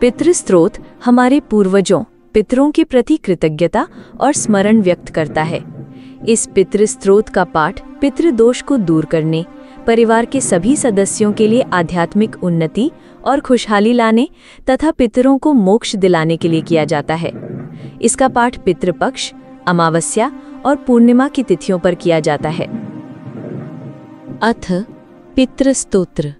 पितृस्तोत्र हमारे पूर्वजों पितरों के प्रति कृतज्ञता और स्मरण व्यक्त करता है। इस पितृस्तोत्र का पाठ पितृदोष को दूर करने, परिवार के सभी सदस्यों के लिए आध्यात्मिक उन्नति और खुशहाली लाने तथा पितरों को मोक्ष दिलाने के लिए किया जाता है। इसका पाठ पितृपक्ष, अमावस्या और पूर्णिमा की तिथियों पर किया जाता है। अथ पितृस्तोत्र।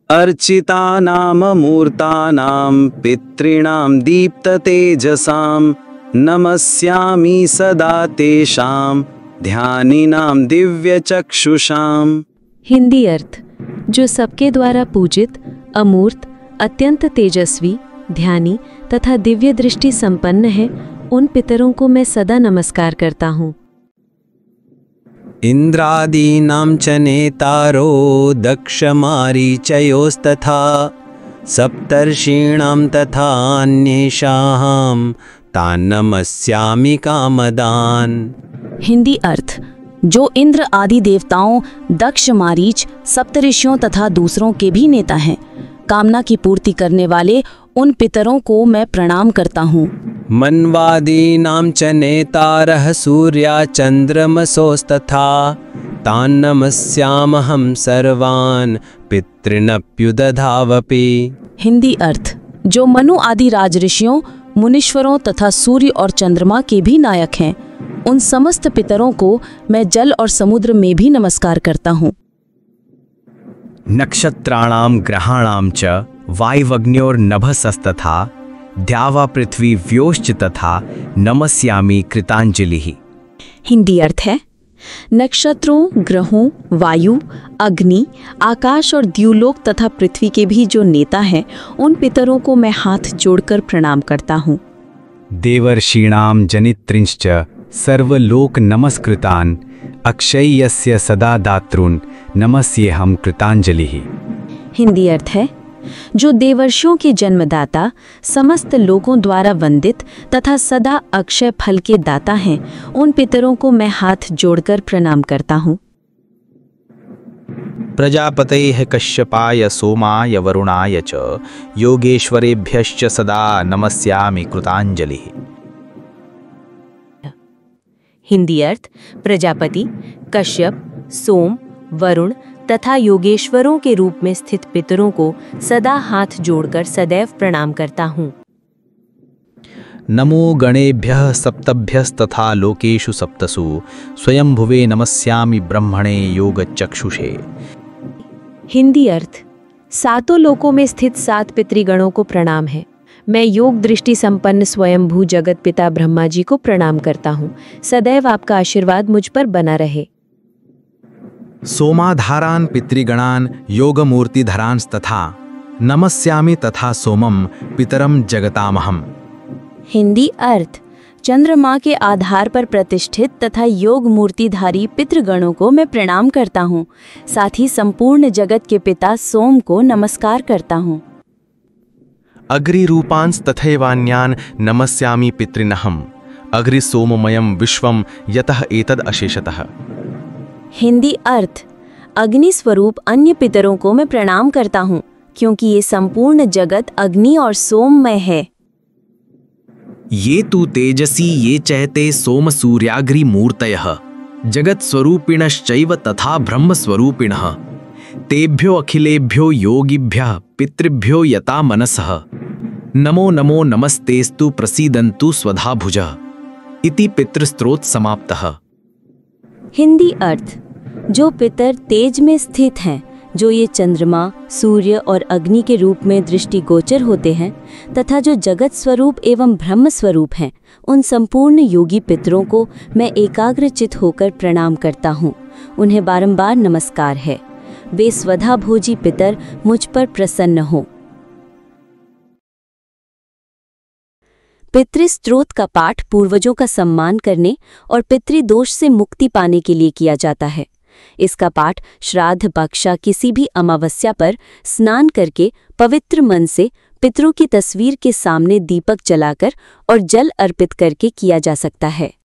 अर्चितानां मूर्तानां पितॄणां दीप्ततेजसां नमस्यामि सदा तेषां ध्यानिनां दिव्यचक्षुषां। हिंदी अर्थ। जो सबके द्वारा पूजित, अमूर्त, अत्यंत तेजस्वी, ध्यानी तथा दिव्य दृष्टि संपन्न है, उन पितरों को मैं सदा नमस्कार करता हूँ। इंद्रादीनां च नेतारो दक्षमारीचयोस्तथा सप्तर्षीणां तथा अन्येषां तान् नमस्यामि कामदान्। हिंदी अर्थ। जो इंद्र आदि देवताओं, दक्ष, मारीच, सप्तऋषियों तथा दूसरों के भी नेता हैं, कामना की पूर्ति करने वाले उन पितरों को मैं प्रणाम करता हूँ। मन्वादीनां च नेतारः सूर्या चन्द्रमसोस्तथा तान् नमस्यामहं सर्वान् पितॄनप्युदधावपि। हिंदी अर्थ। जो मनु आदि राजऋषियों, मुनीश्वरों तथा सूर्य और चंद्रमा के भी नायक हैं, उन समस्त पितरों को मैं जल और समुद्र में भी नमस्कार करता हूँ। नक्षत्राणां ग्रहाणां च वायुवग्न्योर्नभसस्तथा द्यावा पृथ्वी व्योश्च तथा नमस्यामि कृतांजलिः। हिंदी अर्थ है। नक्षत्रों, ग्रहों, वायु, अग्नि, आकाश और द्युलोक तथा पृथ्वी के भी जो नेता हैं, उन पितरों को मैं हाथ जोड़कर प्रणाम करता हूँ। देवर्षीणां जनित्रिंश्च सर्वलोक नमस्कृतान् अक्षय्यस्य सदा दातॄन् नमस्येऽहं कृतांजलिः। हिंदी अर्थ है। जो देवर्षियों के जन्मदाता, समस्त लोगों द्वारा वंदित तथा सदा अक्षय फल के दाता हैं, उन पितरों को मैं हाथ जोड़कर प्रणाम करता हूँ। प्रजापतये कश्यपाय सोमाय वरुणाय च योगेश्वरेभ्यश्च सदा नमस्यामि कृतांजलिः। हिंदी अर्थ। प्रजापति, कश्यप, सोम, वरुण तथा योगेश्वरों के रूप में स्थित पितरों को सदा हाथ जोड़कर सदैव प्रणाम करता हूँ। नमो गणेभ्यः सप्तभ्यस्तथा लोकेषु सप्तसु स्वयंभुवे नमस्यामि ब्रह्मणे योगचक्षुषे। हिंदी अर्थ। सातों लोकों में स्थित 7 पितृगणों को प्रणाम है। मैं योग दृष्टि संपन्न स्वयंभू जगत पिता ब्रह्मा जी को प्रणाम करता हूँ। सदैव आपका आशीर्वाद मुझ पर बना रहे। सोमाधारान् पितृगणान् योगमूर्तिधरांस्तथा नमस्यामि तथा सोमं पितरं जगतामहम्। हिंदी अर्थ। चंद्रमा के आधार पर प्रतिष्ठित तथा योग मूर्तिधारी पितृगणों को मैं प्रणाम करता हूँ। साथ ही संपूर्ण जगत के पिता सोम को नमस्कार करता हूँ। अग्रिरूपांस्तथैवान्यान् नमस्यामि पितृनहम् अग्रिसोममयं विश्वं यतः एतद् अशेषतः। हिंदी अर्थ। अग्नि स्वरूप अन्य पितरों को मैं प्रणाम करता हूँ, क्योंकि ये संपूर्ण जगत अग्नि और सोममय है। ये तु तेजसी ये चैते सोम सूर्याग्रि मूर्तयः जगत स्वरूपिणश्चैव तथा ब्रह्म स्वरूपिणः तेभ्यो अखिलेभ्यो योगिभ्यः पितृभ्यो यता मनसः नमो नमो नमस्तेस्तु प्रसीदन्तु स्वधा भुजः इति पितृस्तोत्र समाप्तः। हिंदी अर्थ। जो पितर तेज में स्थित हैं, जो ये चंद्रमा, सूर्य और अग्नि के रूप में दृष्टिगोचर होते हैं तथा जो जगत स्वरूप एवं ब्रह्म स्वरूप हैं, उन संपूर्ण योगी पितरों को मैं एकाग्रचित होकर प्रणाम करता हूँ। उन्हें बारंबार नमस्कार है। वे स्वधा भोजी पितर मुझ पर प्रसन्न हो। पितृस्तोत्र का पाठ पूर्वजों का सम्मान करने और पितृदोष से मुक्ति पाने के लिए किया जाता है। इसका पाठ श्राद्ध पक्ष किसी भी अमावस्या पर स्नान करके पवित्र मन से पितरों की तस्वीर के सामने दीपक जलाकर और जल अर्पित करके किया जा सकता है।